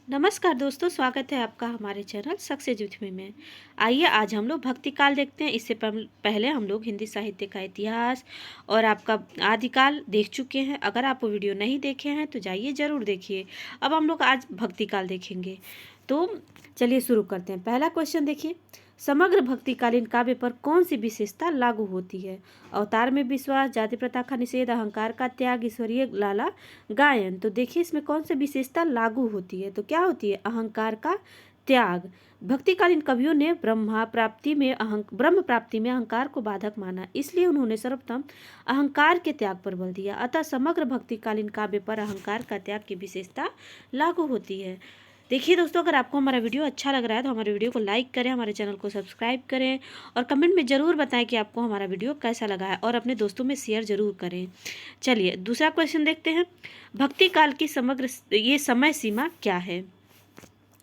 नमस्कार दोस्तों, स्वागत है आपका हमारे चैनल सक्सेस विथ मी में। आइए आज हम लोग भक्ति काल देखते हैं। इससे पहले हम लोग हिंदी साहित्य का इतिहास और आपका आदिकाल देख चुके हैं। अगर आप वो वीडियो नहीं देखे हैं तो जाइए ज़रूर देखिए। अब हम लोग आज भक्ति काल देखेंगे, तो चलिए शुरू करते हैं। पहला क्वेश्चन देखिए, समग्र भक्तिकालीन काव्य पर कौन सी विशेषता लागू होती है? अवतार में विश्वास, जाति प्रथा का निषेध, अहंकार का त्याग, ईश्वरीय लाला गायन। तो देखिए इसमें कौन सी विशेषता लागू होती है? तो क्या होती है? अहंकार का त्याग। भक्तिकालीन कवियों ने ब्रह्म प्राप्ति में अहंकार को बाधक माना, इसलिए उन्होंने सर्वप्रथम अहंकार के त्याग पर बल दिया। अतः समग्र भक्तिकालीन काव्य पर अहंकार का त्याग की विशेषता लागू होती है। देखिए दोस्तों, अगर आपको हमारा वीडियो अच्छा लग रहा है तो हमारे वीडियो को लाइक करें, हमारे चैनल को सब्सक्राइब करें और कमेंट में ज़रूर बताएं कि आपको हमारा वीडियो कैसा लगा है और अपने दोस्तों में शेयर ज़रूर करें। चलिए दूसरा क्वेश्चन देखते हैं। भक्ति काल की समग्र ये समय सीमा क्या है?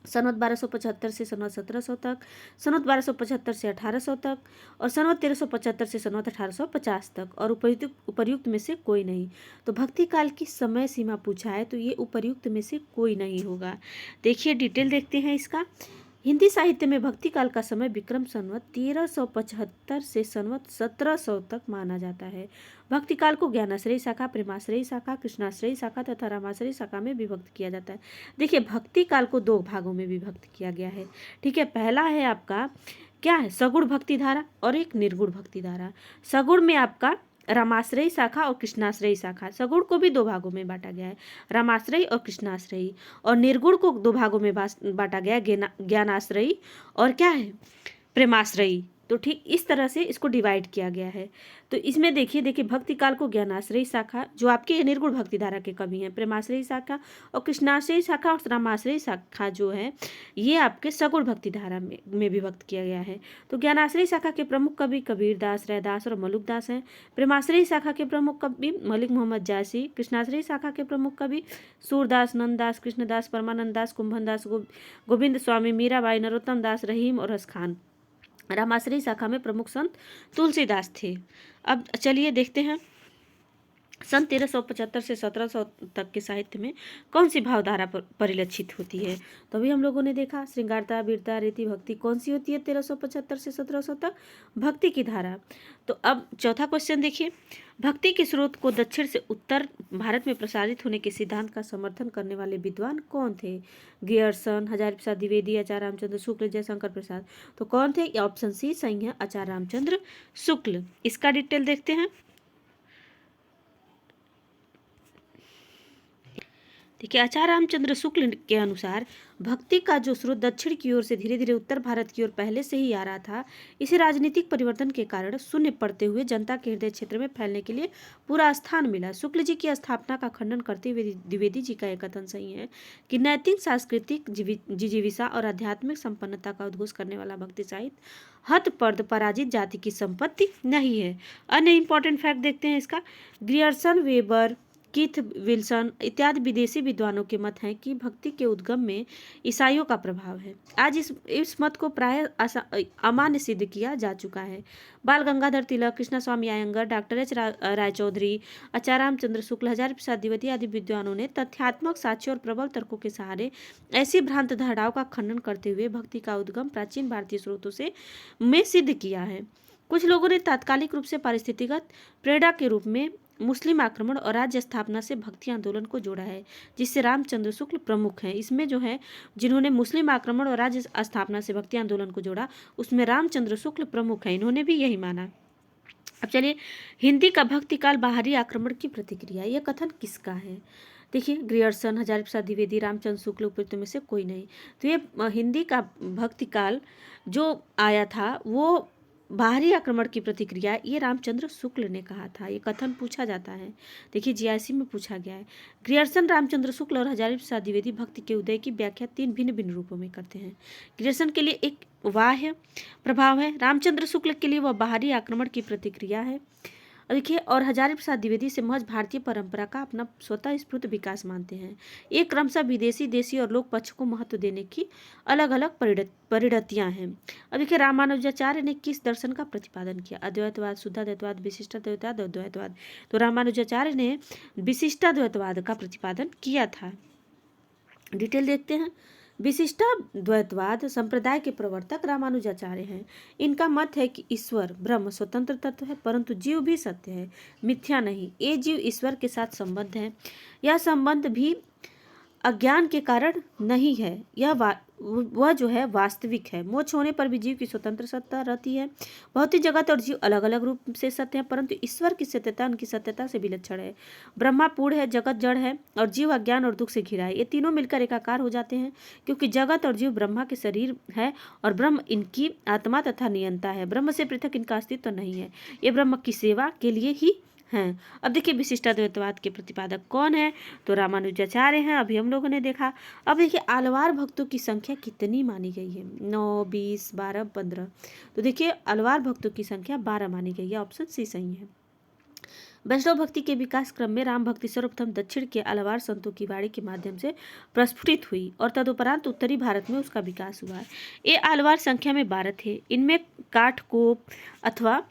सनवत 1275 से सनवत 1700 तक, सनवत 1275 से 1800 तक और सनवत 1375 से सनवत 1850 तक, और उपर्युक्त में से कोई नहीं। तो भक्ति काल की समय सीमा पूछा है तो ये उपर्युक्त में से कोई नहीं होगा। देखिए डिटेल देखते हैं इसका। हिंदी साहित्य में भक्ति काल का समय विक्रम संवत 1375 से संवत 1700 तक माना जाता है। भक्ति काल को ज्ञानाश्रयी शाखा, प्रेमाश्रयी शाखा, कृष्णाश्रयी शाखा तथा रामाश्रयी शाखा में विभक्त किया जाता है। देखिए भक्ति काल को दो भागों में विभक्त किया गया है। ठीक है, पहला है आपका क्या है? सगुण भक्ति धारा और एक निर्गुण भक्ति धारा। सगुण में आपका रामाश्रयी शाखा और कृष्णाश्रयी शाखा। सगुण को भी दो भागों में बांटा गया है, रामाश्रयी और कृष्णाश्रयी। और निर्गुण को दो भागों में बांटा गया है, ज्ञानाश्रयी और क्या है? प्रेमाश्रयी। तो ठीक इस तरह से इसको डिवाइड किया गया है। तो इसमें देखिए भक्ति काल को ज्ञानाश्रयी शाखा, जो आपके निर्गुण भक्ति धारा के कवि हैं, प्रेमाश्रयी शाखा और कृष्णाश्रयी शाखा और रामाश्रयी शाखा जो है ये आपके सगुण भक्ति धारा में विभक्त किया गया है। तो ज्ञानाश्रयी शाखा के प्रमुख कवि कबीर दास, रैदास और मलुक दास हैं। प्रेमाश्रयी शाखा के प्रमुख कवि मलिक मोहम्मद जायसी। कृष्णाश्रयी शाखा के प्रमुख कवि सूरदास, नंददास, कृष्णदास, परमानंद दास, कुंभन दास, गोविंद स्वामी, मीराबाई, नरोत्तम दास, रहीम और हस खान। रामाश्रयी शाखा में प्रमुख संत तुलसीदास थे। अब चलिए देखते हैं सन 1375 से 1700 तक के साहित्य में कौन सी भावधारा परिलक्षित होती है। तो अभी हम लोगों ने देखा श्रृंगारता, वीरता, रीति, भक्ति कौन सी होती है 1375 से 1700 तक? भक्ति की धारा। तो अब चौथा क्वेश्चन देखिए, भक्ति के स्रोत को दक्षिण से उत्तर भारत में प्रसारित होने के सिद्धांत का समर्थन करने वाले विद्वान कौन थे? ग्रियर्सन, हजारी प्रसाद द्विवेदी, आचार्य रामचंद्र शुक्ल, जयशंकर प्रसाद। तो कौन थे? ऑप्शन सी सही है, आचार्य रामचंद्र शुक्ल। इसका डिटेल देखते हैं। देखिए आचार्य रामचंद्र शुक्ल के अनुसार भक्ति का जो स्रोत दक्षिण की ओर से धीरे धीरे उत्तर भारत की ओर पहले से ही आ रहा था, इसे राजनीतिक परिवर्तन के कारण शून्य पड़ते हुए जनता के हृदय क्षेत्र में फैलने के लिए पूरा स्थान मिला। शुक्ल जी की स्थापना का खंडन करते हुए द्विवेदी जी का एक कथन सही है कि नैतिक, सांस्कृतिक जिजीविषा और आध्यात्मिक संपन्नता का उद्घोष करने वाला भक्ति साहित्य हतपर्द पराजित जाति की संपत्ति नहीं है। अन्य इंपॉर्टेंट फैक्ट देखते हैं इसका। ग्रियर्सन, वेबर, कीथ विल्सन इत्यादि विदेशी विद्वानों के मत हैं कि भक्ति के उद्गम में ईसाइयों का प्रभाव है। आज इस मत को प्राय अमान्य सिद्ध किया जा चुका है। बाल गंगाधर तिलक, कृष्णा स्वामी अयंगर, डॉक्टर एच रायचौधरी, आचार्य रामचंद्र शुक्ल, हजारी प्रसाद द्विवेदी आदि विद्वानों ने तथ्यात्मक साक्ष्यों और प्रबल तर्कों के सहारे ऐसी भ्रांत धारणाओं का खंडन करते हुए भक्ति का उद्गम प्राचीन भारतीय स्रोतों से में सिद्ध किया है। कुछ लोगों ने तात्कालिक रूप से पारिस्थितिगत प्रेरणा के रूप में मुस्लिम आक्रमण और राज्य स्थापना से भक्ति आंदोलन को जोड़ा है, जिससे रामचंद्र शुक्ल प्रमुख हैं। इसमें जो है जिन्होंने मुस्लिम आक्रमण और राज्य स्थापना से भक्ति आंदोलन को जोड़ा, उसमें रामचंद्र शुक्ल प्रमुख हैं। इन्होंने भी यही माना। अब चलिए, हिंदी का भक्ति काल बाहरी आक्रमण की प्रतिक्रिया, यह कथन किसका है? देखिए ग्रियर्सन, हजारी प्रसाद द्विवेदी, रामचंद्र शुक्ल उपयुक्त में से कोई नहीं। तो ये हिंदी का भक्ति काल जो आया था वो बाहरी आक्रमण की प्रतिक्रिया, ये रामचंद्र शुक्ल ने कहा था। ये कथन पूछा जाता है, देखिए जीआईसी में पूछा गया है। ग्रियर्सन, रामचंद्र शुक्ल और हजारी प्रसाद द्विवेदी भक्ति के उदय की व्याख्या तीन भिन्न भिन्न रूपों में करते हैं। ग्रियर्सन के लिए एक बाह्य प्रभाव है, रामचंद्र शुक्ल के लिए वह बाहरी आक्रमण की प्रतिक्रिया है। देखिए, और हजारी प्रसाद द्विवेदी से महज भारतीय परंपरा का अपना स्वतः स्फूर्त विकास मानते हैं। ये क्रमशः विदेशी, देशी और लोक पक्ष को महत्व देने की अलग अलग परिणतियां हैं। अब देखिए रामानुजाचार्य ने किस दर्शन का प्रतिपादन किया? अद्वैतवाद, शुद्धाद्वैतवाद, विशिष्टाद्वैतवाद और द्वैतवाद। तो रामानुजाचार्य ने विशिष्टाद्वैतवाद का प्रतिपादन किया था। डिटेल देखते हैं। विशिष्टाद्वैतवाद संप्रदाय के प्रवर्तक रामानुजाचार्य हैं। इनका मत है कि ईश्वर ब्रह्म स्वतंत्र तत्व है, परंतु जीव भी सत्य है, मिथ्या नहीं। ये जीव ईश्वर के साथ संबंध है, यह संबंध भी अज्ञान के कारण नहीं है, वह जो है वास्तविक है। मोक्ष होने पर भी जीव की स्वतंत्र सत्ता रहती है। भौतिक जगत और जीव अलग अलग रूप से सत्य है, परंतु ईश्वर की सत्यता उनकी सत्यता से विलक्षण है। ब्रह्मा पूर्ण है, जगत जड़ है और जीव अज्ञान और दुख से घिरा है। ये तीनों मिलकर एकाकार हो जाते हैं, क्योंकि जगत और जीव ब्रह्मा के शरीर है और ब्रह्म इनकी आत्मा तथा नियंता है। ब्रह्म से पृथक इनका अस्तित्व नहीं है, ये ब्रह्म की सेवा के लिए ही हैं। अब देखिए विशिष्टाद्वैतवाद के प्रतिपादक कौन है, तो रामानुजाचार्य हैं, अभी हम लोगों ने देखा। अब देखिए अलवार भक्तों की संख्या कितनी मानी गई है, 9, 20, 12, 15। तो देखिए अलवार भक्तों की संख्या 12 मानी गई है, ऑप्शन सी सही है। वैष्णव भक्ति के विकास क्रम में राम भक्ति सर्वप्रथम दक्षिण के अलवार संतों की वाणी के माध्यम से प्रस्फुटित हुई और तदुपरांत उत्तरी भारत में उसका विकास हुआ। ये अलवार संख्या में 12 थे। इनमें काठकोप अथवा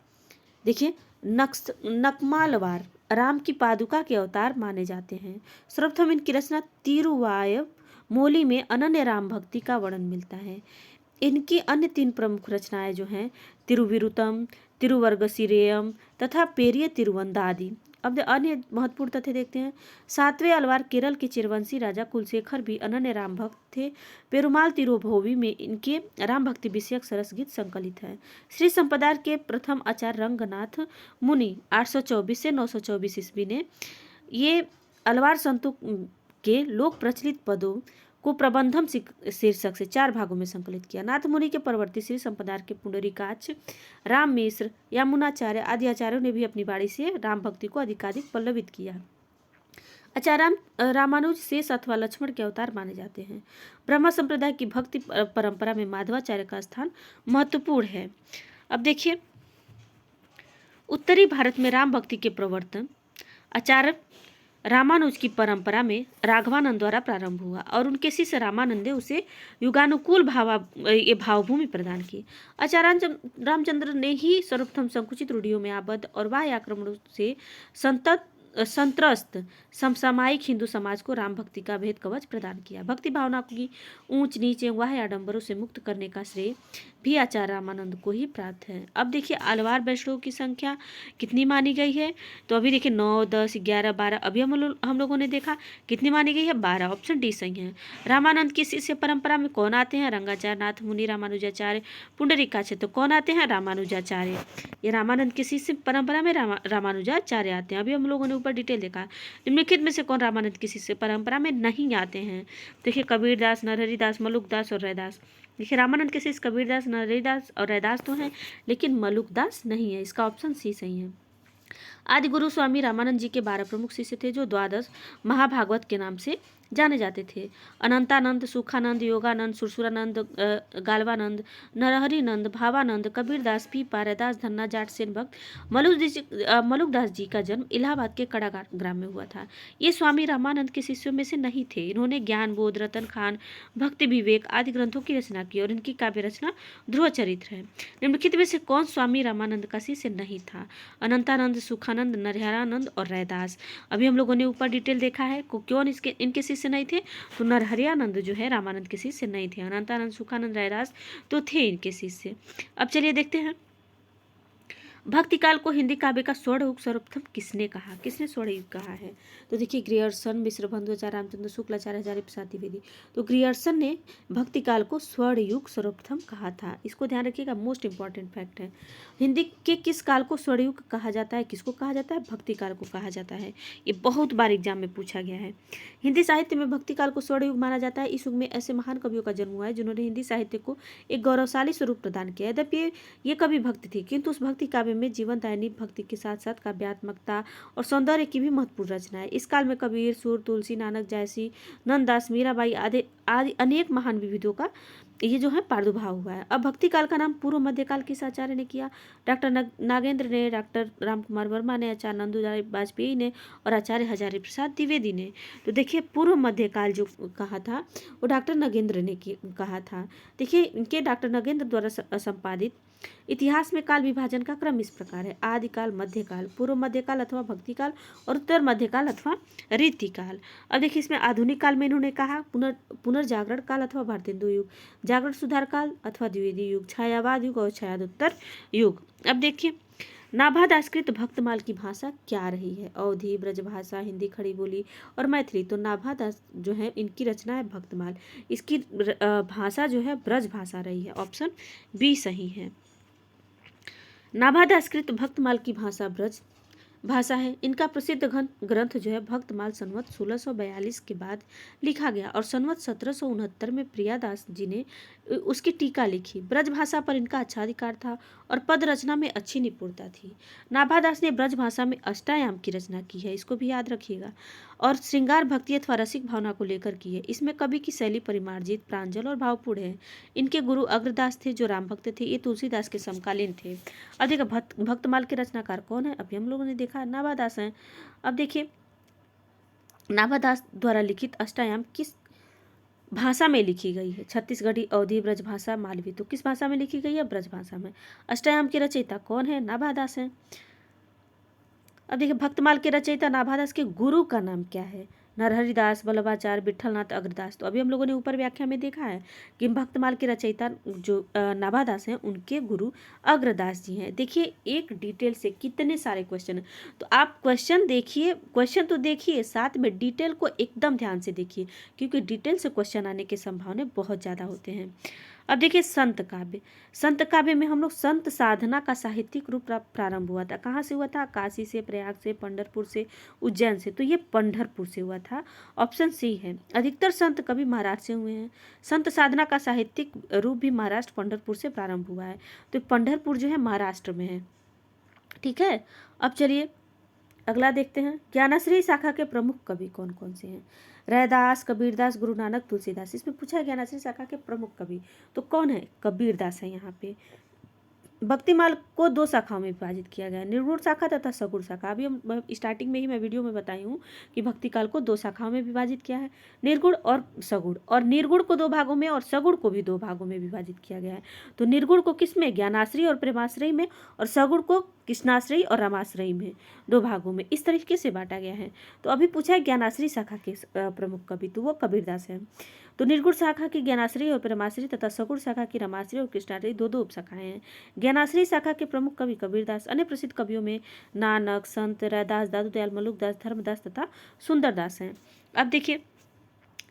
देखिए नकमालवार राम की पादुका के अवतार माने जाते हैं। सर्वप्रथम इनकी रचना तिरुवाय मोली में अनन्य राम भक्ति का वर्णन मिलता है। इनकी अन्य 3 प्रमुख रचनाएं जो हैं तिरुविरुतम, तिरुवर्गसिरेयम तथा पेरिय तिरुवंदादि। अब अन्य महत्वपूर्ण तथ्य देखते हैं। 7वें अलवार केरल के चिरवंशी राजा कुलशेखर भी अनन्य राम भक्त थे। पेरुमाल तिरुभोवी में इनके राम भक्ति विषयक सरस गीत संकलित है। श्री संप्रदाय के प्रथम आचार्य रंगनाथ मुनि 824 से 924 ईस्वी ने ये अलवार संतों के लोक प्रचलित पदों को प्रबंधम शीर्षक से 4 भागों में संकलित किया। नाथ मुनि के परवर्ती श्री संप्रदाय के पुंडरीकाक्ष, राम मिश्र, यमुनाचार्य आदि आचार्यों ने भी अपनी बाणी से राम भक्ति को अधिकाधिक पल्लवित किया। आचार्य रामानुज शेष अथवा लक्ष्मण के अवतार माने जाते हैं। ब्रह्मा संप्रदाय की भक्ति परंपरा में माधवाचार्य का स्थान महत्वपूर्ण है। अब देखिए उत्तरी भारत में राम भक्ति के प्रवर्तन आचार्य रामानुज की परंपरा में राघवानंद द्वारा प्रारंभ हुआ और उनके शिष्य रामानंद ने उसे युगानुकूल भावभूमि प्रदान की। आचार्य रामचंद्र ने ही सर्वप्रथम संकुचित रूढ़ियों में आबद्ध और बाह्य आक्रमणों से संत्रस्त समसामयिक हिंदू समाज को राम भक्ति का भेद कवच प्रदान किया। भक्ति भावना की ऊंच नीच एवं बाह्य आडंबरों से मुक्त करने का श्रेय भी आचार्य रामानंद को ही प्राप्त है। अब देखिए अलवार वैष्णव की संख्या कितनी मानी गई है, तो अभी देखिए 9, 10, 11, 12 अभी हम लोगों ने देखा कितनी मानी गई है, 12, ऑप्शन डी सही है। रामानंद की शिष्य परंपरा में कौन आते हैं, रंगाचार्य, नाथ मुनि, रामानुजाचार्य, पुंडरीकाक्ष। तो कौन आते हैं, रामानुजाचार्य। ये रामानंद की शिष्य परंपरा में रामानुजाचार्य आते हैं। अभी हम लोगों ने ऊपर डिटेल देखा। निम्नलिखित में से कौन रामानंद की शिष्य परंपरा में नहीं आते हैं, देखिए कबीरदास, नरहरिदास, मलुकदास और रैदास। देखिए रामानंद के शिष्य कबीरदास, नरहरिदास और रैदास तो हैं, लेकिन मलुकदास नहीं है। इसका ऑप्शन सी सही है। आदि गुरु स्वामी रामानंद जी के 12 प्रमुख शिष्य थे, जो द्वादश महाभागवत के नाम से जाने जाते थे। अनंतानंद, सुखानंद, योगानंद, सुरसुरानंद, गालवानंद, नरहरिनंद, भावानंद, कबीरदास, पीपा, रैदास, धन्ना, जाट, सेन भक्त। मलुकदास जी का जन्म इलाहाबाद के कड़ा ग्राम में हुआ था। ये स्वामी रामानंद के शिष्यों में से नहीं थे। इन्होंने ज्ञान बोध, रतन खान, भक्ति विवेक आदि ग्रंथों की रचना की और इनकी काव्य रचना ध्रुव चरित्र है। निम्नलिखित में से कौन स्वामी रामानंद का शिष्य नहीं था, अनंतानंद, सुखानंद, नरहरानंद और रैदास। अभी हम लोगों ने ऊपर डिटेल देखा है क्यों इनके शिष्य नहीं थे, तो नरहरियानंद जो है रामानंद के शिष्य नहीं थे। अनंतानंद, सुखानंद, रैदास तो थे इनके शिष्य। अब चलिए देखते हैं भक्ति काल को हिंदी काव्य का स्वर्ण युग सर्वप्रथम किसने कहा, किसने स्वर्ण युग कहा है, तो देखिए ग्रियर्सन, मिश्र बंधुआचार्य, रामचंद्र शुक्लाचार्य, हजारी प्रसाद द्विवेदी। तो ग्रियर्सन ने भक्ति काल को स्वर्ण युग सर्वप्रथम कहा था। इसको ध्यान रखिएगा, मोस्ट इंपॉर्टेंट फैक्ट है। हिंदी के किस काल को स्वर्ण युग कहा जाता है, किसको कहा जाता है, भक्ति काल को कहा जाता है। ये बहुत बार एग्जाम में पूछा गया है। हिंदी साहित्य में भक्ति काल को स्वर्ण युग माना जाता है। इस युग में ऐसे महान कवियों का जन्म हुआ है जिन्होंने हिंदी साहित्य को एक गौरवशाली स्वरूप प्रदान किया। यद्यपि ये कवि भक्त थे, किंतु उस भक्ति काव्य में जीवन दायिनी भक्ति के साथ साथ काव्यात्मकता और सौंदर्य की भी महत्वपूर्ण रचना है। इस काल में कबीर, सूर, तुलसी, नानक, जयसी, नंददास, मीराबाई आदि अनेक महान विविधों का ये जो है प्रादुर्भाव हुआ है। अब भक्ति काल का नाम पूर्व मध्यकाल किस आचार्य ने किया? डॉक्टर नागेंद्र ने, डॉक्टर रामकुमार वर्मा ने, आचार्य नंदूलाल वाजपेयी ने और आचार्य हजारी प्रसाद द्विवेदी ने। तो देखिए पूर्व मध्यकाल जो कहा था वो डॉक्टर नगेंद्र ने कहा था। देखिए इनके डॉक्टर नगेंद्र द्वारा संपादित इतिहास में काल विभाजन का क्रम इस प्रकार है: आदिकाल, मध्यकाल, पूर्व मध्यकाल अथवा भक्तिकाल और उत्तर मध्यकाल अथवा रीतिकाल। अब देखिए इसमें आधुनिक काल में इन्होंने कहा पुनर्जागरण काल अथवा भारतेंदु युग, जागरण सुधार काल अथवा द्विवेदी युग, छायावाद युग और छायादोत्तर युग। अब देखिए नाभादासकृत भक्तमाल की भाषा क्या रही है? अवधी, ब्रजभाषा, हिंदी, खड़ी बोली और मैथिली। तो नाभादास जो है इनकी रचना है भक्तमाल, इसकी भाषा जो है ब्रज भाषा रही है। ऑप्शन बी सही है। नाभादासकृत भक्तमाल की भाषा ब्रज भाषा है। इनका प्रसिद्ध ग्रंथ जो है भक्तमाल संवत 1642 के बाद लिखा गया और संवत 1769 में प्रियादास जी ने उसकी टीका लिखी। ब्रज भाषा पर इनका अच्छा अधिकार था और पद रचना में अच्छी निपुणता थी। नाभादास ने ब्रज भाषा में अष्टायाम की रचना की है, इसको भी याद रखिएगा, और श्रृंगार भक्ति अथवा रसिक भावना को लेकर की है। इसमें कवि की शैली परिमार्जित, प्रांजल और भावपूर्ण है। इनके गुरु अग्रदास थे जो राम भक्त थे, ये तुलसीदास के समकालीन थे। अब देखिए भक्तमाल के रचनाकार कौन है? अभी हम लोगों ने देखा नाभादास हैं। अब देखिए नाभादास द्वारा लिखित अष्टायाम किस भाषा में लिखी गई है? छत्तीसगढ़ी, अवधी, ब्रजभाषा, मालवी। तो किस भाषा में लिखी गई है? ब्रजभाषा में। अष्टायाम के रचयिता कौन है? नाभादास हैं। अब देखिए भक्तमाल के रचयिता नाभादास के गुरु का नाम क्या है? नरहरिदास, वल्लभाचार्य, विठलनाथ, अग्रदास। तो अभी हम लोगों ने ऊपर व्याख्या में देखा है कि भक्तमाल के रचयिता जो नाभादास हैं उनके गुरु अग्रदास जी हैं। देखिए एक डिटेल से कितने सारे क्वेश्चन हैं, तो आप क्वेश्चन देखिए, क्वेश्चन तो देखिए, साथ में डिटेल को एकदम ध्यान से देखिए, क्योंकि डिटेल से क्वेश्चन आने के संभावना बहुत ज़्यादा होते हैं। अब देखिए संत काव्य। संत काव्य में हम लोग संत साधना का साहित्यिक रूप प्रारंभ हुआ था। कहाँ से हुआ था? काशी से, प्रयाग से, पंढरपुर से, उज्जैन से। तो ये पंढरपुर से हुआ था। ऑप्शन सी है। अधिकतर संत कवि महाराष्ट्र से हुए हैं। संत साधना का साहित्यिक रूप भी महाराष्ट्र पंढरपुर से प्रारंभ हुआ है। तो पंढरपुर जो है महाराष्ट्र में है। ठीक है, अब चलिए अगला देखते हैं। ज्ञानाश्रयी शाखा के प्रमुख कवि कौन कौन से हैं? रैदास, कबीरदास, गुरु नानक, तुलसीदास। इसमें पूछा है ज्ञानाश्रयी शाखा के प्रमुख कवि, तो कौन है? कबीरदास है यहाँ पे। भक्तिमाल को दो शाखाओं में विभाजित किया गया है, निर्गुण शाखा तथा सगुण शाखा। अभी हम स्टार्टिंग में ही मैं वीडियो में बताई हूँ कि भक्तिकाल को दो शाखाओं में विभाजित किया है, निर्गुण और सगुण। और निर्गुण को दो भागों में और सगुण को भी दो भागों में विभाजित किया गया है। तो निर्गुण को किस में? ज्ञानाश्रयी और प्रेमाश्रयी में, और सगुण को कृष्णाश्रयी और रामाश्रयी में, दो भागों में इस तरीके से बांटा गया है। तो अभी पूछा है ज्ञानाश्रयी शाखा के प्रमुख कवि, तो वो कबीरदास है। तो निर्गुण शाखा की ज्ञानाश्रयी और प्रेमाश्रयी तथा सगुण शाखा की रमाश्रयी और कृष्णाश्रयी दो दो उपशाखाएं हैं। ज्ञानाश्रयी शाखा के प्रमुख कवि कबीरदास। अन्य प्रसिद्ध कवियों में नानक, संत, रैदास, दादू दयाल, मलुकदास, धर्मदास तथा सुंदरदास हैं। अब देखिए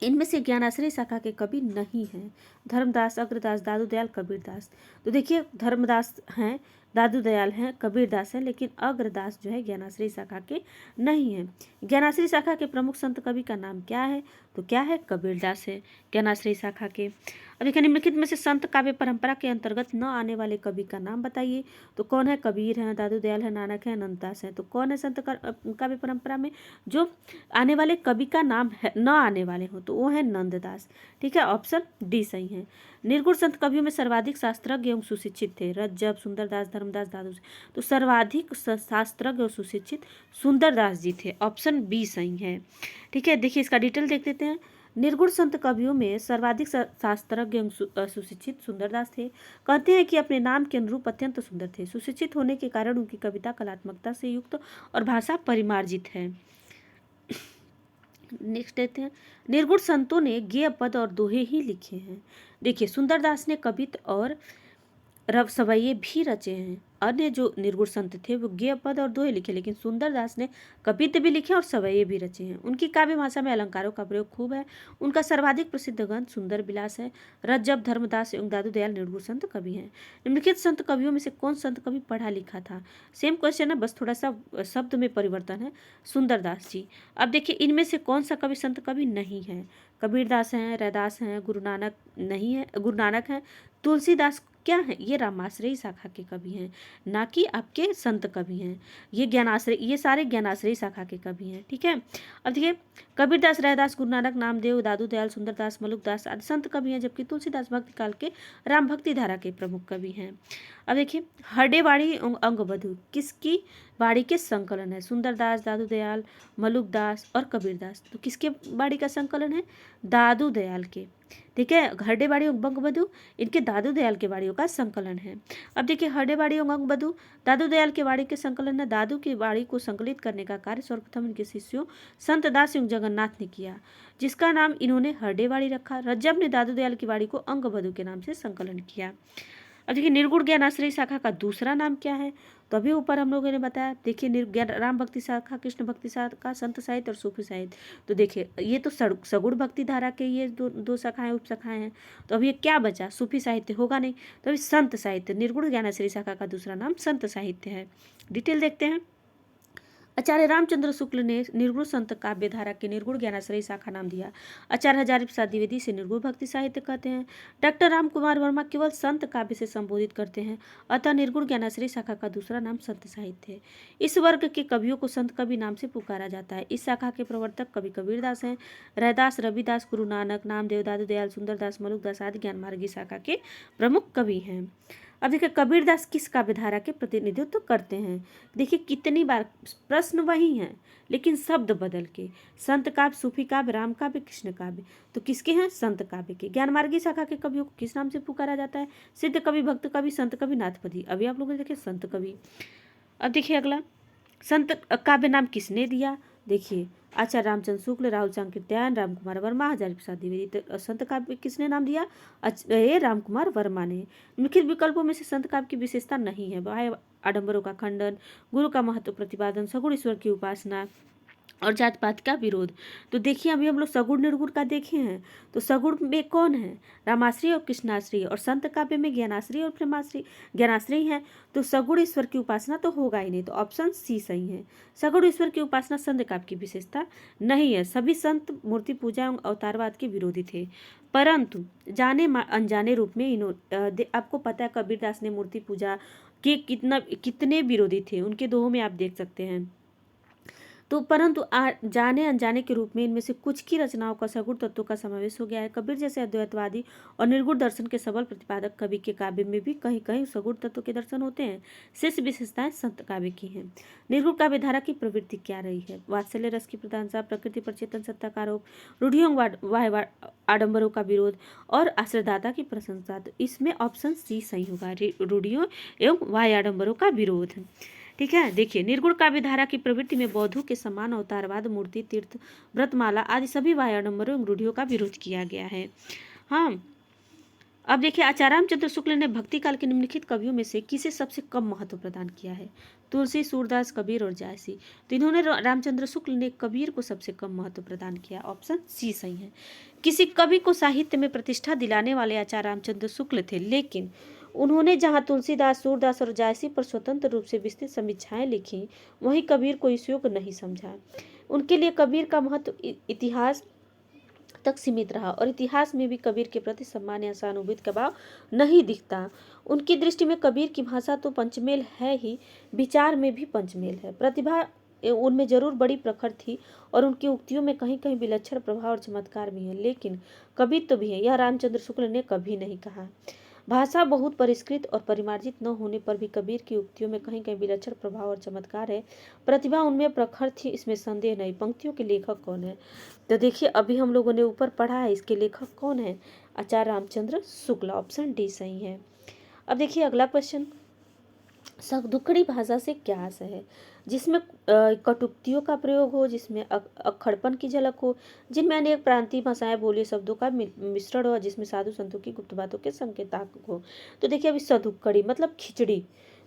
इनमें से ज्ञानाश्रयी शाखा के कवि नहीं हैं। धर्मदास, अग्रदास, दादू दयाल, कबीरदास। तो देखिए धर्मदास हैं, दादू दयाल हैं, कबीरदास हैं, लेकिन अग्रदास जो है ज्ञानाश्रयी शाखा के नहीं हैं। ज्ञानाश्रयी शाखा के प्रमुख संत कवि का नाम क्या है? तो क्या है? कबीरदास है ज्ञानाश्रयी शाखा के। अब देखिए निम्नलिखित में से संत काव्य परंपरा के अंतर्गत न आने वाले कवि का नाम बताइए। तो कौन है? कबीर हैं, दादू दयाल है, नानक है, अनंतदास हैं। तो कौन है संत काव्य परंपरा में जो आने वाले कवि का नाम है न आने वाले हो? तो वो है नंददास। ठीक है, ऑप्शन डी सही है। निर्गुण संत कवियों में सर्वाधिक शास्त्रज्ञ एवं सुशिक्षित थे रज्जब, सुंदरदास, धर्मदास, दादू। तो सर्वाधिक शास्त्रज्ञ और सुशिक्षित सुंदरदास जी थे। ऑप्शन बी सही है। ठीक है, देखिए इसका डिटेल देख लेते हैं। निर्गुण संत कवियों में सर्वाधिक शास्त्रज्ञ एवं सुशिक्षित सुंदरदास थे। कहते हैं कि अपने नाम के अनुरूप अत्यंत सुंदर थे। सुशिक्षित होने के कारण उनकी कविता कलात्मकता से युक्त और भाषा परिमार्जित है। नेक्स्ट देखते हैं। निर्गुण संतों ने गेय पद और दोहे ही लिखे हैं। देखिए सुंदरदास ने कवित और सवैये भी रचे हैं। अन्य जो निर्गुण संत थे वो गेय पद और दोहे लिखे, लेकिन सुंदरदास ने कवित्त भी लिखे और सवैये भी रचे हैं। उनकी काव्य भाषा में अलंकारों का प्रयोग खूब है। उनका सर्वाधिक प्रसिद्ध ग्रंथ सुंदर विलास है। रज्जब, धर्मदास एवं दादू दयाल निर्गुण संत कवि हैं। निम्नलिखित संत कवियों में से कौन संत कवि पढ़ा लिखा था? सेम क्वेश्चन है, बस थोड़ा सा शब्द में परिवर्तन है। सुंदरदास जी। अब देखिए इनमें से कौन सा कवि संत कवि नहीं है? कबीरदास हैं, रैदास हैं, गुरु नानक नहीं है, गुरु नानक हैं, तुलसीदास क्या हैं, ये रामाश्रयी शाखा के कवि हैं, ना कि आपके संत कवि हैं। ये ज्ञानाश्रय, ये सारे ज्ञानाश्रयी शाखा के कवि हैं। ठीक है, अब देखिए कबीरदास, रैदास, गुरु नानक, नामदेव, दादू दयाल, सुंदरदास, मलुकदास आदि संत कवि हैं, जबकि तुलसीदास भक्ति काल के राम भक्ति धारा के प्रमुख कवि हैं। अब देखिए हरडेवाड़ी अंगबधु किसकी बाड़ी के संकलन है? सुंदरदास, दादू दयाल, मलुकदास और कबीरदास। तो किसके बाड़ी का संकलन है? दादू दयाल के। ठीक है, हरडेवाड़ी और अंगबधु इनके दादू दयाल के बाड़ियों का संकलन है। अब देखिए हरडेवाड़ी और अंगबधु दादू दयाल के बाड़ी के संकलन है। दादू की बाड़ी को संकलित करने का कार्य सर्वप्रथम इनके शिष्यों संत दास एवं जगन्नाथ ने किया, जिसका नाम इन्होंने हरडेवाड़ी रखा। रज्जब ने दादू दयाल की बाड़ी को अंगबधु के नाम से संकलन किया। अब देखिए निर्गुण ज्ञानाश्रयी शाखा का दूसरा नाम क्या है? तो अभी ऊपर हम लोगों ने बताया। देखिए राम भक्ति शाखा, कृष्ण भक्ति शाखा, संत साहित्य और सूफी साहित्य। तो देखिए ये तो सगुण भक्ति धारा के ये दो शाखाएं, उप शाखाएं हैं। तो अब ये क्या बचा? सूफी साहित्य होगा नहीं, तो अभी संत साहित्य। निर्गुण ज्ञानाश्रयी शाखा का दूसरा नाम संत साहित्य है। डिटेल देखते हैं। आचार्य रामचंद्र शुक्ल ने निर्गुण संत काव्य धारा के निर्गुण ज्ञानाश्रयी शाखा नाम दिया। आचार्य हजारी प्रसाद द्विवेदी से निर्गुण भक्ति साहित्य कहते हैं। डॉक्टर राम कुमार वर्मा केवल संत काव्य से संबोधित करते हैं, अतः निर्गुण ज्ञानाश्रयी शाखा का दूसरा नाम संत साहित्य है। इस वर्ग के कवियों को संत कवि नाम से पुकारा जाता है। इस शाखा के प्रवर्तक कवि कबीरदास हैं। रैदास, रविदास, गुरु नानक, नामदेव, दादू दयाल, सुंदरदास, मलुकदास आदि ज्ञान मार्गी शाखा के प्रमुख कवि हैं। अब देखिए कबीरदास किस काव्य धारा के प्रतिनिधित्व करते हैं? देखिए कितनी बार प्रश्न वही हैं, लेकिन शब्द बदल के। संत काव्य, सूफी काव्य, राम काव्य, कृष्ण काव्य। तो किसके हैं? संत काव्य के। ज्ञान मार्गी शाखा के कवियों को किस नाम से पुकारा जाता है? सिद्ध कवि, भक्त कवि, संत कवि, नाथपदी। अभी आप लोगों ने देखे संत कवि। अब देखिए अगला, संत काव्य नाम किसने दिया? देखिए आचार्य रामचंद्र शुक्ल, राहुल सांकृत्यायन, राम कुमार वर्मा, हजारी प्रसाद द्विवेदी। तो संत काव्य किसने नाम दिया? राम कुमार वर्मा ने। निम्नलिखित विकल्पों में से संत काव्य की विशेषता नहीं है। बाह्य आडंबरों का खंडन, गुरु का महत्व प्रतिपादन, सगुण ईश्वर की उपासना और जात पात का विरोध। तो देखिए अभी हम लोग सगुण निर्गुण का देखे हैं। तो सगुण में कौन है? रामाश्रय और कृष्णाश्रय। और संत काव्य में ज्ञानाश्रय और प्रेमाश्रय, ज्ञानाश्रय है। तो सगुण ईश्वर की उपासना तो होगा ही नहीं, तो ऑप्शन सी सही है। सगुण ईश्वर की उपासना संत काव्य की विशेषता नहीं है। सभी संत मूर्ति पूजा एवं अवतारवाद के विरोधी थे, परंतु जाने अनजाने रूप में आपको पता है कबीरदास ने मूर्ति पूजा के कितने विरोधी थे, उनके दोहों में आप देख सकते हैं। तो परंतु जाने अनजाने के रूप में इनमें से कुछ की रचनाओं का सगुण तत्वों का समावेश हो गया है। कबीर जैसे अद्वैतवादी और निर्गुण दर्शन के सबल प्रतिपादक कवि के काव्य में भी कहीं कहीं सगुण तत्व के दर्शन होते हैं। शेष विशेषताएं संत काव्य की हैं। निर्गुण काव्य धारा की प्रवृत्ति क्या रही है? वात्सल्य रस की प्रधानता, प्रकृति पर चेतन सत्ता का आरोप, रूढ़ियों वाह्य आडंबरों का विरोध और आश्रयदाता की प्रशंसा। तो इसमें ऑप्शन सी सही होगा, रूढ़ियों एवं वाह्य आडंबरों का विरोध। ठीक है, देखिए निर्गुण काव्य धारा की प्रवृत्ति में बौद्धों के समान अवतारवाद, मूर्ति, तीर्थ, व्रतमाला आदि सभी वाह्य आडंबरों एवं रूढ़ियों का विरोध किया गया है। हाँ, अब देखिए आचार्य रामचंद्र शुक्ल ने भक्ति काल के निम्नलिखित कवियों में से किसे सबसे कम महत्व प्रदान किया है? तुलसी, सूरदास, कबीर और जायसी। तो इन्होंने रामचंद्र शुक्ल ने कबीर को सबसे कम महत्व प्रदान किया। ऑप्शन सी सही है। किसी कवि को साहित्य में प्रतिष्ठा दिलाने वाले आचार्य रामचंद्र शुक्ल थे, लेकिन उन्होंने जहाँ तुलसीदास, सूरदास और जायसी पर स्वतंत्र रूप से विस्तृत समीक्षाएं लिखी, वहीं कबीर को इस योग्य नहीं समझा। उनके लिए कबीर का महत्व इतिहास तक सीमित रहा और इतिहास में भी कबीर के प्रति सम्मान या सहानुभूति का भाव नहीं दिखता। उनकी दृष्टि में कबीर की भाषा तो पंचमेल है ही, विचार में भी पंचमेल है। प्रतिभा उनमें जरूर बड़ी प्रखर थी और उनकी उक्तियों में कहीं कहीं विलक्षण प्रभाव और चमत्कार भी है, लेकिन कबीर तो भी है, यह रामचंद्र शुक्ल ने कभी नहीं कहा। भाषा बहुत परिष्कृत और परिमार्जित न होने पर भी कबीर की उक्तियों में कहीं कहीं विलक्षण प्रभाव और चमत्कार है। प्रतिभा उनमें प्रखर थी, इसमें संदेह नहीं। पंक्तियों के लेखक कौन है? तो देखिए अभी हम लोगों ने ऊपर पढ़ा है, इसके लेखक कौन है? आचार्य रामचंद्र शुक्ल। ऑप्शन डी सही है। अब देखिए अगला क्वेश्चन, सदुक्कड़ी भाषा से क्या आशय है? जिसमें कटुक्तियों का प्रयोग हो, जिसमें अक्खड़पन की झलक हो, जिनमें अनेक प्रांतीय भाषाएं, बोली, शब्दों का मिश्रण हो, जिसमें साधु संतों की गुप्त बातों के संकेतात्मक हो। तो देखिए अभी सदुक्कड़ी मतलब खिचड़ी,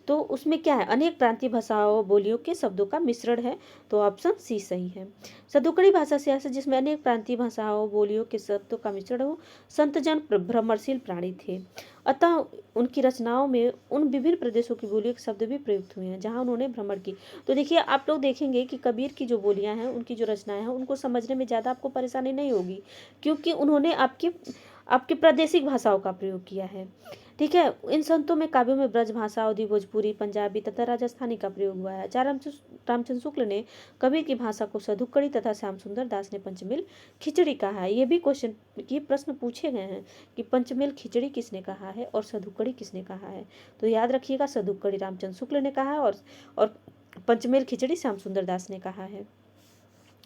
तो उसमें क्या है? अनेक प्रांतीय भाषाओं, बोलियों के शब्दों का मिश्रण है, तो ऑप्शन सी सही है। सदुक्कड़ी भाषा से आशय जिसमें अनेक प्रांतीय भाषाओं, बोलियों के शब्दों का मिश्रण हो। संतजन भ्रमरशील प्राणी थे, अतः उनकी रचनाओं में उन विभिन्न प्रदेशों की बोलियों के शब्द भी प्रयुक्त हुए हैं जहाँ उन्होंने भ्रमण की। तो देखिए आप लोग देखेंगे कि कबीर की जो बोलियां हैं, उनकी जो रचनाएं हैं, उनको समझने में ज़्यादा आपको परेशानी नहीं होगी, क्योंकि उन्होंने आपके आपकी प्रादेशिक भाषाओं का प्रयोग किया है। ठीक है, इन संतों में काव्यों में ब्रज भाषा, अवधी, भोजपुरी, पंजाबी तथा राजस्थानी का प्रयोग हुआ है। आचार्य रामचंद्र शुक्ल ने कबीर की भाषा को सधुक्कड़ी तथा श्याम सुंदर दास ने पंचमेल खिचड़ी कहा है। ये भी क्वेश्चन, ये प्रश्न पूछे गए हैं कि पंचमेल खिचड़ी किसने कहा है और सधुक्कड़ी किसने कहा है। तो याद रखिएगा, सधुक्कड़ी रामचंद्र शुक्ल ने कहा है और पंचमेल खिचड़ी श्याम सुंदर दास ने कहा है।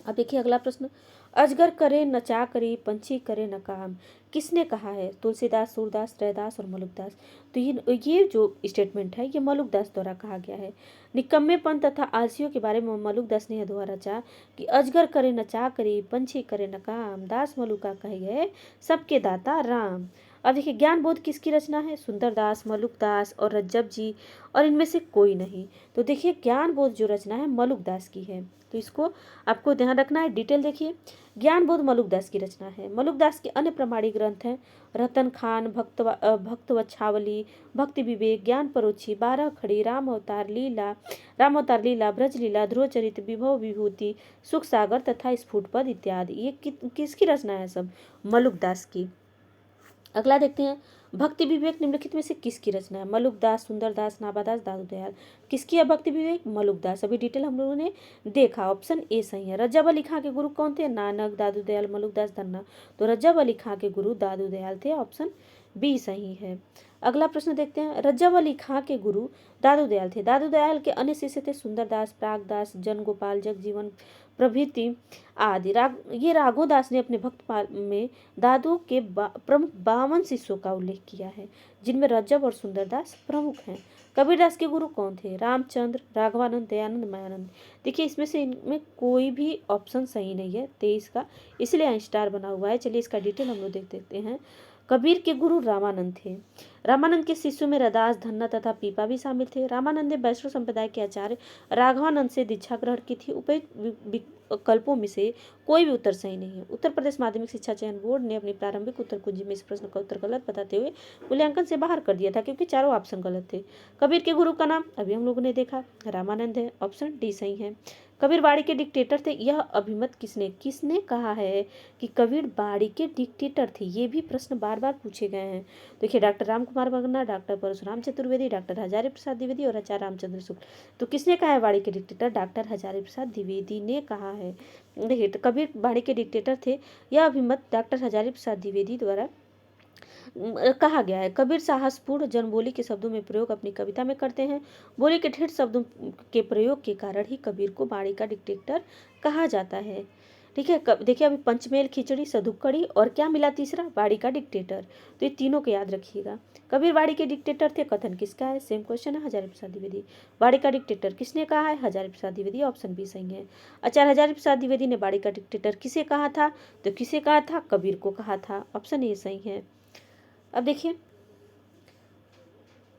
अब देखिए अगला प्रश्न, अजगर करे नचा करी पंछी करे न काम, किसने कहा है? तुलसीदास, सूरदास, रैदास और मलुकदास। तो ये जो स्टेटमेंट है ये मलुकदास द्वारा कहा गया है। निकम्मेपन तथा आलसियों के बारे में मलुकदास ने यह दोहा रचा कि अजगर करे नचा करी पंछी करे न काम, दास मलुका कहे गए सबके दाता राम। अब देखिए ज्ञान बोध किसकी रचना है? सुंदरदास, मलुकदास और रज्जब जी, और इनमें से कोई नहीं। तो देखिए ज्ञान बोध जो रचना है मलुकदास की है, तो इसको आपको ध्यान रखना है। डिटेल देखिए, ज्ञान बोध मलुकदास की रचना है। मलुकदास के अन्य प्रमाणिक ग्रंथ हैं रतन खान, भक्तवच्छावली, भक्ति विवेक, ज्ञान परोक्षी, 12 खड़ी, राम अवतार लीला, ब्रज लीला, ध्रुव चरित्र, विभव विभूति, सुख सागर तथा स्फुटपद इत्यादि। ये किसकी रचना है? सब मलुकदास की। अगला देखते हैं, भक्ति विवेक निम्नलिखित में से किसकी रचना है? मलुकदास, सुंदरदास, नाभादास, दादू दयाल। किसकी है भक्ति विवेक? मलुकदास। अभी डिटेल हम लोगों ने देखा, ऑप्शन ए सही है। रज्जब अली खां के गुरु कौन थे? नानक, दादू दयाल, मलुकदास, धन्ना। तो रज्जब अली खां के गुरु दादू दयाल थे, ऑप्शन बी सही है। अगला प्रश्न देखते हैं, रज्जब अली खां के गुरु दादू दयाल थे। दादू दयाल के अन्य शिष्य थे सुंदरदास, प्रागदास, जनगोपाल, जगजीवन प्रभृति आदि। ये राघो दास ने अपने भक्त में दादू के प्रमुख 52 शिष्यों का उल्लेख किया है, जिनमें रज्जब और सुंदरदास प्रमुख हैं। कबीरदास के गुरु कौन थे? रामचंद्र, राघवानंद, दयानंद, मायानंद। देखिए इसमें से इनमें कोई भी ऑप्शन सही नहीं है 23 का, इसलिए यहाँ स्टार बना हुआ है। चलिए इसका डिटेल हम लोग देख देते हैं। कबीर के गुरु रामानंद थे। रामानंद के शिष्यों में रदास, धन्ना तथा पीपा भी शामिल थे। रामानंद ने वैष्णव संप्रदाय के आचार्य राघवानंद से दीक्षा ग्रहण की थी। उपयुक्त विकल्पों में से कोई भी उत्तर सही नहीं है। उत्तर प्रदेश माध्यमिक शिक्षा चयन बोर्ड ने अपनी प्रारंभिक उत्तर कुंजी में इस प्रश्न का उत्तर गलत बताते हुए मूल्यांकन से बाहर कर दिया था, क्योंकि चारों ऑप्शन गलत थे। कबीर के गुरु का नाम अभी हम लोगों ने देखा, रामानंद है, ऑप्शन डी सही है। कबीर बाड़ी के डिक्टेटर थे, यह अभिमत किसने कहा है कि कबीर बाड़ी के डिक्टेटर थे? ये भी प्रश्न बार बार पूछे गए हैं। देखिए doctor Ram Kumar Verma, doctor Parshuram Chaturvedi, doctor Hazari Prasad Dwivedi और आचार्य रामचंद्र शुक्ल। तो किसने कहा है बाड़ी के डिक्टेटर? डॉक्टर हजारी प्रसाद द्विवेदी ने कहा है। देखिए तो कबीर बाड़ी के डिक्टेटर थे, यह अभिमत डॉक्टर हजारी प्रसाद द्विवेदी द्वारा कहा गया है। कबीर साहसपूर्ण जनबोली के शब्दों में प्रयोग अपनी कविता में करते हैं। बोली के ठेठ शब्दों के प्रयोग के कारण ही कबीर को बाड़ी का डिक्टेटर कहा जाता है। ठीक है, देखिए अभी पंचमेल खिचड़ी, सधुक्कड़ी और क्या मिला तीसरा? बाड़ी का डिक्टेटर। तो ये तीनों को याद रखिएगा। कबीर बाड़ी के डिक्टेटर थे, कथन किसका है? सेम क्वेश्चन है, हजारी प्रसाद द्विवेदी। बाड़ी का डिक्टेटर किसने कहा है? हजारी प्रसाद द्विवेदी, ऑप्शन बी सही है। आचार्य हजारी प्रसाद द्विवेदी ने बाड़ी का डिक्टेटर किसे कहा था? तो किसे कहा था? कबीर को कहा था, ऑप्शन ए सही है। अब देखिए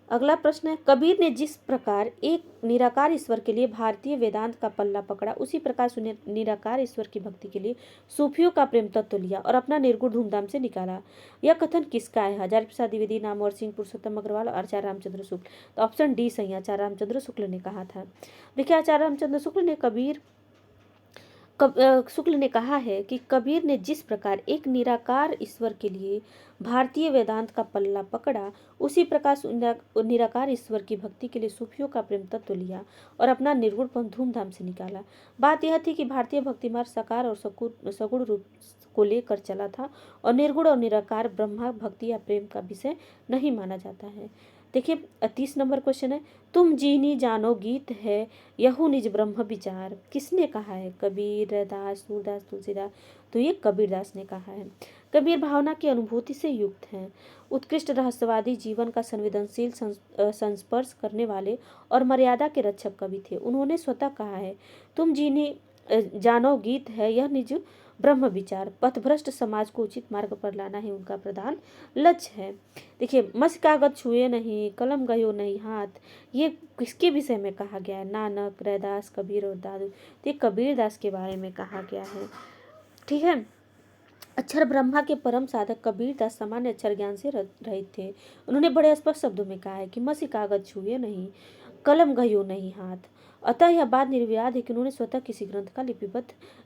अगला प्रश्न है, कबीर ने जिस प्रकार एक निराकार ईश्वर के लिए भारतीय वेदांत का पल्ला पकड़ा, उसी प्रकार निराकार ईश्वर की भक्ति के लिए सूफियों का प्रेम तत्व लिया और अपना निर्गुण धूमधाम से निकाला। यह कथन किसका है? हजारी प्रसाद द्विवेदी, नामवर सिंह, पुरुषोत्तम अग्रवाल और आचार्य रामचंद्र शुक्ल। तो ऑप्शन डी सही, आचार्य रामचंद्र शुक्ल ने कहा था। देखिए आचार्य रामचंद्र शुक्ल ने कहा है कि कबीर ने जिस प्रकार एक निराकार ईश्वर के लिए भारतीय वेदांत का पल्ला पकड़ा, उसी प्रकार निराकार ईश्वर की भक्ति के लिए सूफियों का प्रेम तत्व लिया और अपना निर्गुणपन धूमधाम से निकाला। बात यह थी कि भारतीय भक्ति मार्ग साकार और सगुण रूप को लेकर चला था और निर्गुण और निराकार ब्रह्मा भक्ति या प्रेम का विषय नहीं माना जाता है। देखिए 30 नंबर क्वेश्चन है, तुम जीनी जानो गीत है यहू निज ब्रह्म विचार। किसने कहा है? कबीर, रैदास, सूरदास, तुलसीदास। तो ये कबीरदास ने कहा है। कबीर भावना की अनुभूति से युक्त हैं, उत्कृष्ट रहस्यवादी, जीवन का संवेदनशील संस्पर्श करने वाले और मर्यादा के रक्षक कवि थे। उन्होंने स्वतः कहा है, तुम जीनी जानो गीत है यह निज ब्रह्म विचार। पथभ्रष्ट समाज को उचित मार्ग पर लाना ही उनका प्रधान लक्ष्य है। देखिए मस कागज छुए नहीं, कलम गयो नहीं हाथ, ये किसके विषय में कहा गया है? नानक, रैदास, कबीर और दादू। तो ये कबीरदास के बारे में कहा गया है। ठीक है, अक्षर ब्रह्मा के परम साधक कबीरदास सामान्य अक्षर ज्ञान से रहित थे। उन्होंने बड़े स्पष्ट शब्दों में कहा है कि मसी कागज छुए नहीं, कलम गयो नहीं हाथ, अतः यह बात निर्विवाद है कि उन्होंने स्वतः किसी ग्रंथ का लिपिबद्ध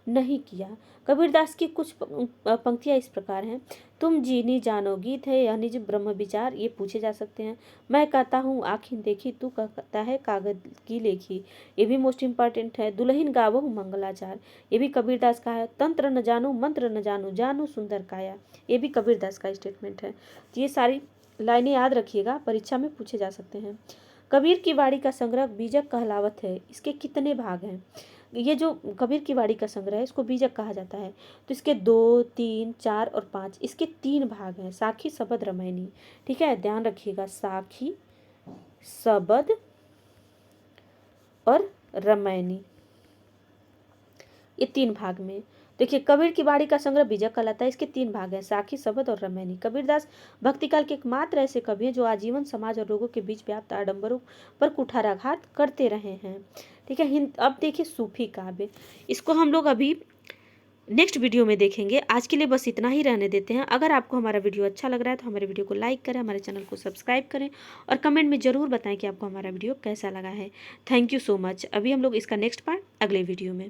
नहीं किया। कबीरदास की कुछ पंक्तियां इस प्रकार हैं। तुम जीनी जानो गीत है या निज ब्रह्म विचार, ये पूछे जा सकते हैं। मैं कहता हूँ आँखिन देखी, तू कहता है कागज की लेखी, ये भी मोस्ट इम्पॉर्टेंट है। दुल्हन गावहु मंगलाचार, ये भी कबीरदास का है। तंत्र न जानू मंत्र न जानू, जानू सुंदर काया, ये भी कबीरदास का स्टेटमेंट है। तो ये सारी लाइनें याद रखिएगा, परीक्षा में पूछे जा सकते हैं। कबीर की वाणी का संग्रह बीजक कहलावत है, इसके कितने भाग हैं? ये जो कबीर की वाणी का संग्रह है इसको बीजक कहा जाता है। तो इसके 2, 3, 4 और 5, इसके 3 भाग हैं, साखी, सबद, रामायणी। ठीक है, ध्यान रखिएगा, साखी, सबद और रामायणी, ये 3 भाग में। देखिए, कबीर की वाणी का संग्रह बीजक कहलाता है, इसके 3 भाग हैं, साखी, सबद और रामायणी। कबीरदास भक्तिकाल के एकमात्र ऐसे कवि हैं जो आजीवन समाज और लोगों के बीच व्याप्त आडंबरों पर कुठाराघात करते रहे हैं। ठीक है, अब देखिए सूफी काव्य, इसको हम लोग अभी नेक्स्ट वीडियो में देखेंगे। आज के लिए बस इतना ही रहने देते हैं। अगर आपको हमारा वीडियो अच्छा लग रहा है तो हमारे वीडियो को लाइक करें, हमारे चैनल को सब्सक्राइब करें और कमेंट में ज़रूर बताएं कि आपको हमारा वीडियो कैसा लगा है। Thank you so much. अभी हम लोग इसका नेक्स्ट पार्ट अगले वीडियो में